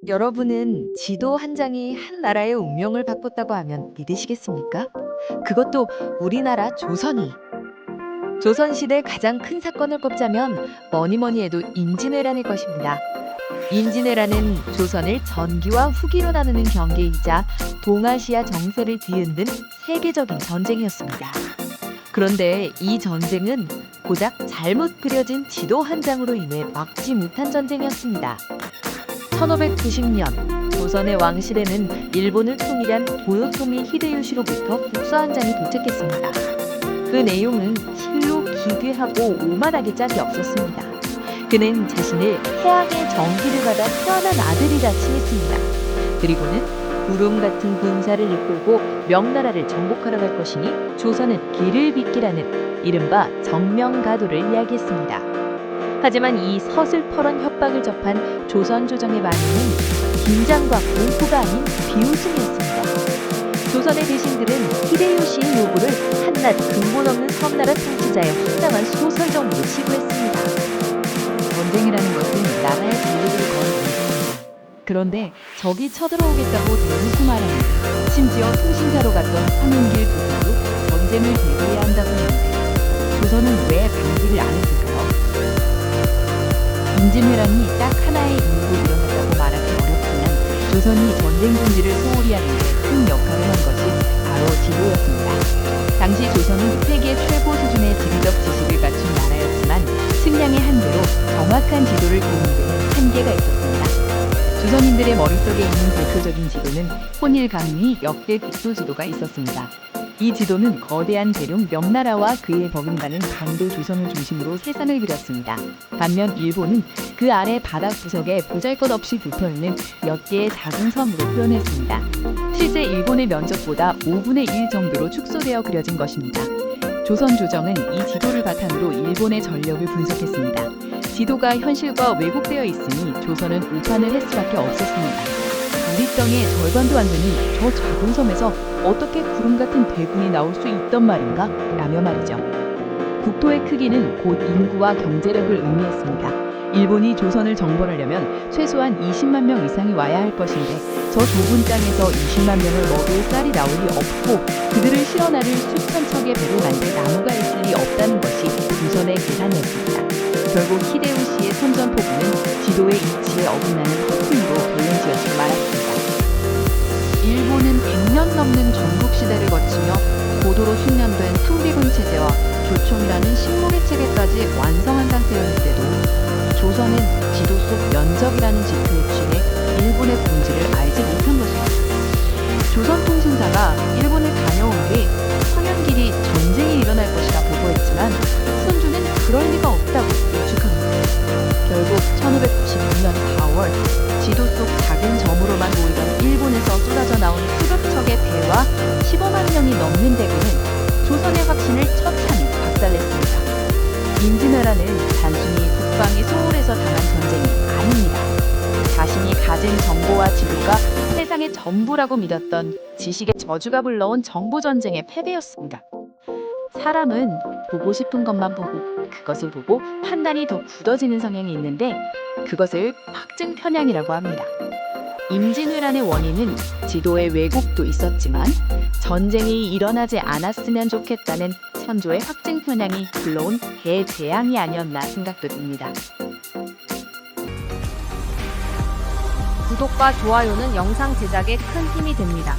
여러분은 지도 한 장이 한 나라의 운명을 바꿨다고 하면 믿으시겠습니까? 그것도 우리나라 조선이. 조선시대 가장 큰 사건을 꼽자면 뭐니 뭐니 해도 임진왜란일 것입니다. 임진왜란은 조선을 전기와 후기로 나누는 경계이자 동아시아 정세를 뒤흔든 세계적인 전쟁이었습니다. 그런데 이 전쟁은 고작 잘못 그려진 지도 한 장으로 인해 막지 못한 전쟁이었습니다. 1590년 조선의 왕실에는 일본을 통일한 도요토미 히데요시로부터 국서 한 장이 도착했습니다. 그 내용은 실로 기괴하고 오만하게 짝이 없었습니다. 그는 자신을 태양의 정기를 받아 태어난 아들이라 칭했습니다. 그리고는 구름 같은 군사를 이끌고 명나라를 정복하러 갈 것이니 조선은 길을 빗기라는 이른바 정명가도를 이야기했습니다. 하지만 이 서슬퍼런 협박을 접한 조선 조정의 반응은 긴장과 공포가 아닌 비웃음이었습니다. 조선의 대신들은 히데요시의 요구를 한낱 근본 없는 섬나라 통치자의 황당한 소설정으로 치부했습니다. 전쟁이라는 것은 나라의 권리를 거는 전쟁입니다. 그런데 적이 쳐들어오겠다고 대놓고 말하니 심지어 통신사로 갔던 황인길 부사도 전쟁을 대비해야 한다고 했는데 조선은 왜 방지를 안 했을까요? 임진왜란이 딱 하나의 이유로 일어났다고 말하기 어렵지만 조선이 전쟁 금지를 소홀히 하는 데 큰 역할을 한 것이 바로 지도였습니다. 당시 조선은 세계 최고 수준의 지리적 지식을 갖춘 나라였지만 식량의 한계로 정확한 지도를 그리는 데는 한계가 있었습니다. 조선인들의 머릿속에 있는 대표적인 지도는 혼일강리 역대 국도 지도가 있었습니다. 이 지도는 거대한 대륙 명나라와 그에 버금가는 강도 조선을 중심으로 세상을 그렸습니다. 반면 일본은 그 아래 바닥 구석에 보잘것없이 붙어있는 몇 개의 작은 섬으로 표현했습니다. 실제 일본의 면적보다 5분의 1 정도로 축소되어 그려진 것입니다. 조선 조정은 이 지도를 바탕으로 일본의 전력을 분석했습니다. 지도가 현실과 왜곡되어 있으니 조선은 오판을 할 수밖에 없었습니다. 우리 땅의 절반도 안 되는 저 작은 섬에서 어떻게 구름 같은 대군이 나올 수 있단 말인가? 라며 말이죠. 국토의 크기는 곧 인구와 경제력을 의미했습니다. 일본이 조선을 정벌하려면 최소한 20만 명 이상이 와야 할 것인데 저 좁은 땅에서 20만 명을 먹일 쌀이 나올 리 없고 그들을 실어 나를 수천 척의 배를 만들 나무가 있을 리 없다는 것이 조선의 계산이었습니다. 결국 히데요시의 선전포고는 지도의 이치에 어긋나는 허투루로 돌연지었을 말았습니다. 일본은 100년 넘는 전국시대를 거치며 고도로 숙련된 상비군 체제와 조총이라는 식물의 체계까지 완성한 상태였는데도 조선은 지도 속 면적이라는 지표에 취해 일본의 본질을 알지 못한 것입니다. 조선통신사가 일본을 다녀온 뒤 황현길이 전쟁이 일어날 것이라 보고했지만 선주는 그럴 리가 없다고 예측합니다. 결국 1596년 4월 지도 속 작은 점으로만 보이던 일본에서 쏟아져 나온 수백 척의 배와 15만 명이 넘는 대군은 조선의 확신을 처참히 박살냈습니다. 임진왜란은 단순히 국방이 소홀해서 당한 전쟁이 아닙니다. 자신이 가진 정보와 지도가 세상의 전부라고 믿었던 지식의 저주가 불러온 정보전쟁의 패배였습니다. 사람은 보고 싶은 것만 보고 그것을 보고 판단이 더 굳어지는 성향이 있는데 그것을 확증 편향이라고 합니다. 임진왜란의 원인은 지도의 왜곡도 있었지만 전쟁이 일어나지 않았으면 좋겠다는 선조의 확증 편향이 불러온 대재앙이 아니었나 생각도 듭니다. 구독과 좋아요는 영상 제작에 큰 힘이 됩니다.